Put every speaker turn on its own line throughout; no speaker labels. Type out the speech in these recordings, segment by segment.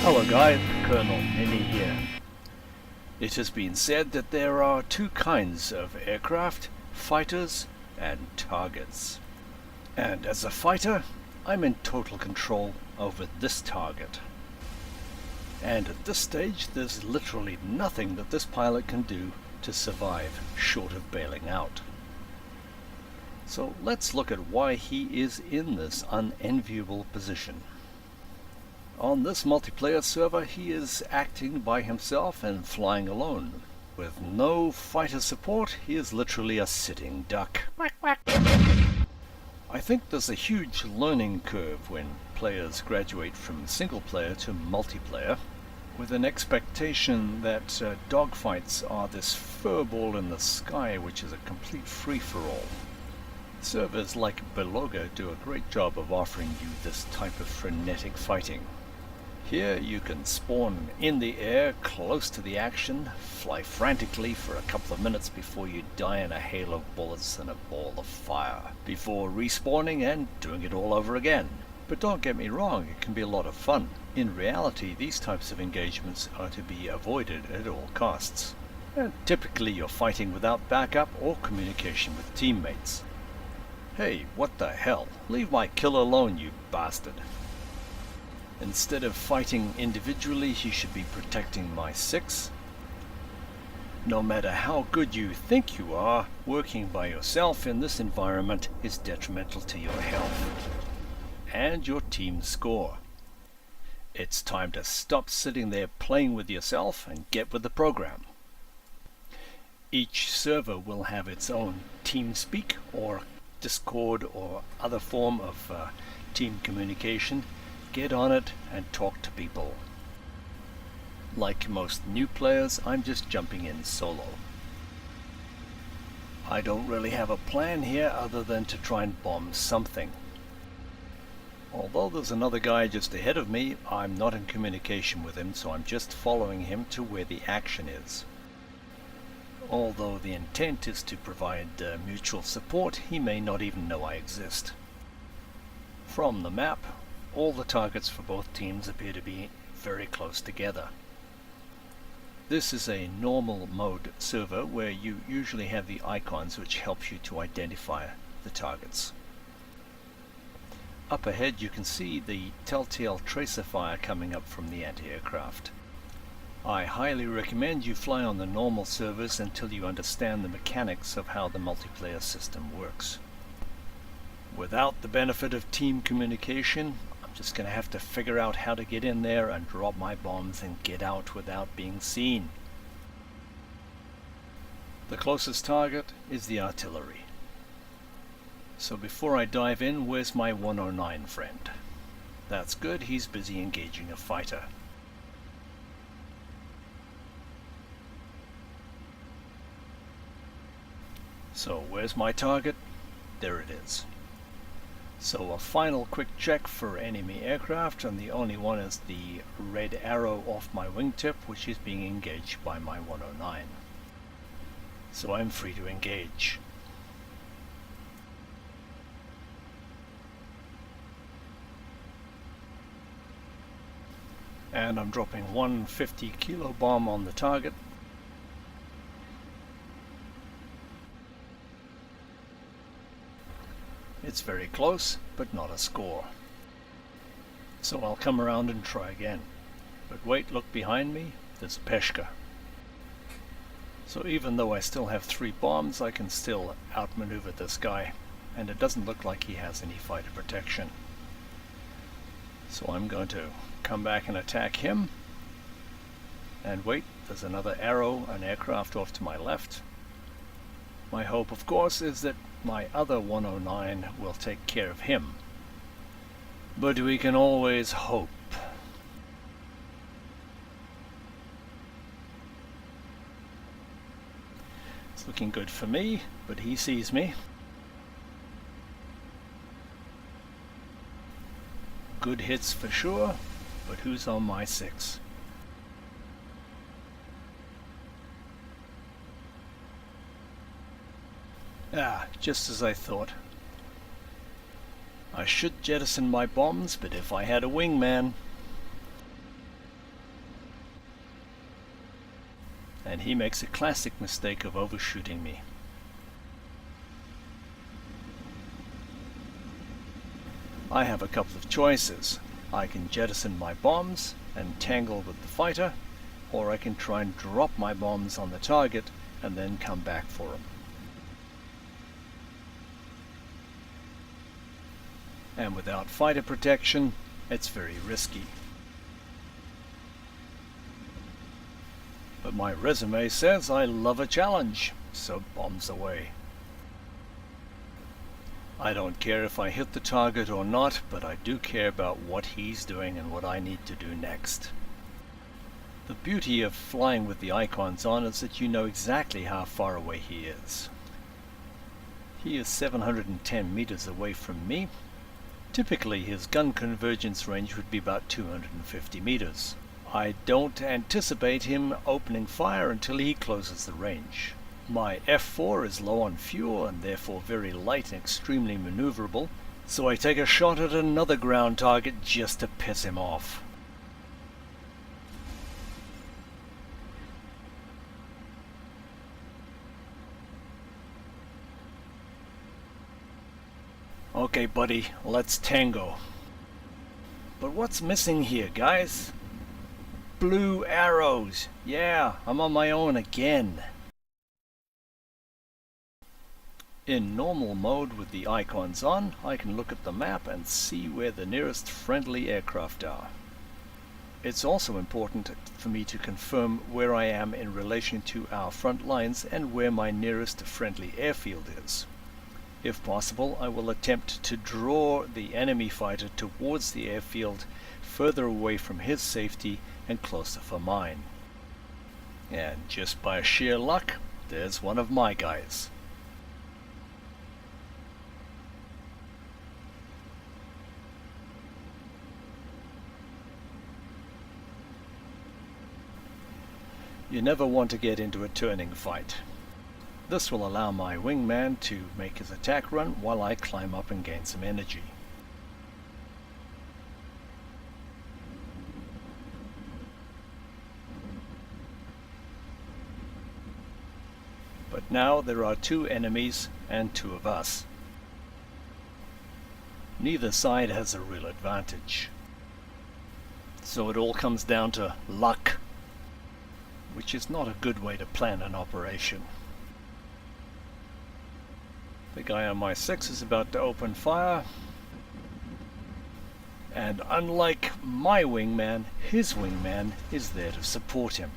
Hello guys, Colonel Ninny here. It has been said that there are two kinds of aircraft, fighters and targets. And as a fighter, I'm in total control over this target. And at this stage, there's literally nothing that this pilot can do to survive short of bailing out. So let's look at why he is in this unenviable position. On this multiplayer server, he is acting by himself and flying alone. With no fighter support, he is literally a sitting duck. Quack, quack. I think there's a huge learning curve when players graduate from single player to multiplayer, with an expectation that dogfights are this furball in the sky which is a complete free-for-all. Servers like Beloga do a great job of offering you this type of frenetic fighting. Here you can spawn in the air close to the action, fly frantically for a couple of minutes before you die in a hail of bullets and a ball of fire, before respawning and doing it all over again. But don't get me wrong, it can be a lot of fun. In reality, these types of engagements are to be avoided at all costs. And typically you're fighting without backup or communication with teammates. Hey, what the hell? Leave my kill alone, you bastard. Instead of fighting individually, you should be protecting my 6. No matter how good you think you are, working by yourself in this environment is detrimental to your health and your team's score. It's time to stop sitting there playing with yourself and get with the program. Each server will have its own TeamSpeak or Discord or other form of team communication. Get on it and talk to people. Like most new players, I'm just jumping in solo. I don't really have a plan here other than to try and bomb something. Although there's another guy just ahead of me, I'm not in communication with him, so I'm just following him to where the action is. Although the intent is to provide mutual support, he may not even know I exist. From the map, all the targets for both teams appear to be very close together. This is a normal mode server where you usually have the icons which help you to identify the targets. Up ahead you can see the telltale tracer fire coming up from the anti-aircraft. I highly recommend you fly on the normal servers until you understand the mechanics of how the multiplayer system works. Without the benefit of team communication, I'm just going to have to figure out how to get in there and drop my bombs and get out without being seen. The closest target is the artillery. So before I dive in, where's my 109 friend? That's good, he's busy engaging a fighter. So where's my target? There it is. So a final quick check for enemy aircraft, and the only one is the red arrow off my wingtip, which is being engaged by my 109. So I'm free to engage. And I'm dropping one 50 kilo bomb on the target. It's very close, but not a score. So I'll come around and try again. But wait, look behind me, there's a Peshka. So even though I still have 3 bombs, I can still outmaneuver this guy, and it doesn't look like he has any fighter protection. So I'm going to come back and attack him. And wait, there's another arrow, an aircraft off to my left. My hope, of course, is that my other 109 will take care of him. But we can always hope. It's looking good for me, but he sees me. Good hits for sure, but who's on my 6? Ah, just as I thought. I should jettison my bombs, but if I had a wingman... and he makes a classic mistake of overshooting me. I have a couple of choices. I can jettison my bombs and tangle with the fighter, or I can try and drop my bombs on the target and then come back for him. And without fighter protection, it's very risky. But my resume says I love a challenge, so bombs away. I don't care if I hit the target or not, but I do care about what he's doing and what I need to do next. The beauty of flying with the icons on is that you know exactly how far away he is. He is 710 meters away from me. Typically his gun convergence range would be about 250 meters. I don't anticipate him opening fire until he closes the range. My F4 is low on fuel and therefore very light and extremely maneuverable, so I take a shot at another ground target just to piss him off. Okay, buddy, let's tango. But what's missing here, guys? Blue arrows. Yeah, I'm on my own again. In normal mode with the icons on, I can look at the map and see where the nearest friendly aircraft are. It's also important for me to confirm where I am in relation to our front lines and where my nearest friendly airfield is. If possible, I will attempt to draw the enemy fighter towards the airfield, further away from his safety and closer for mine. And just by sheer luck, there's one of my guys. You never want to get into a turning fight. This will allow my wingman to make his attack run while I climb up and gain some energy. But now there are two enemies and two of us. Neither side has a real advantage. So it all comes down to luck, which is not a good way to plan an operation. The guy on my 6 is about to open fire, and unlike my wingman, his wingman is there to support him.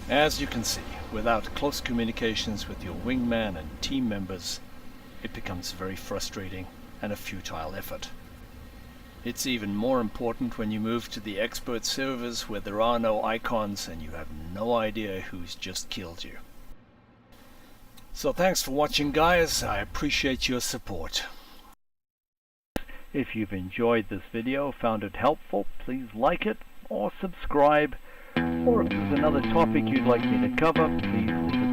As you can see, without close communications with your wingman and team members, it becomes very frustrating and a futile effort. It's even more important when you move to the expert servers where there are no icons and you have no idea who's just killed you. So thanks for watching, guys. I appreciate your support. If you've enjoyed this video, found it helpful, please like it or subscribe. Or if there's another topic you'd like me to cover, please leave a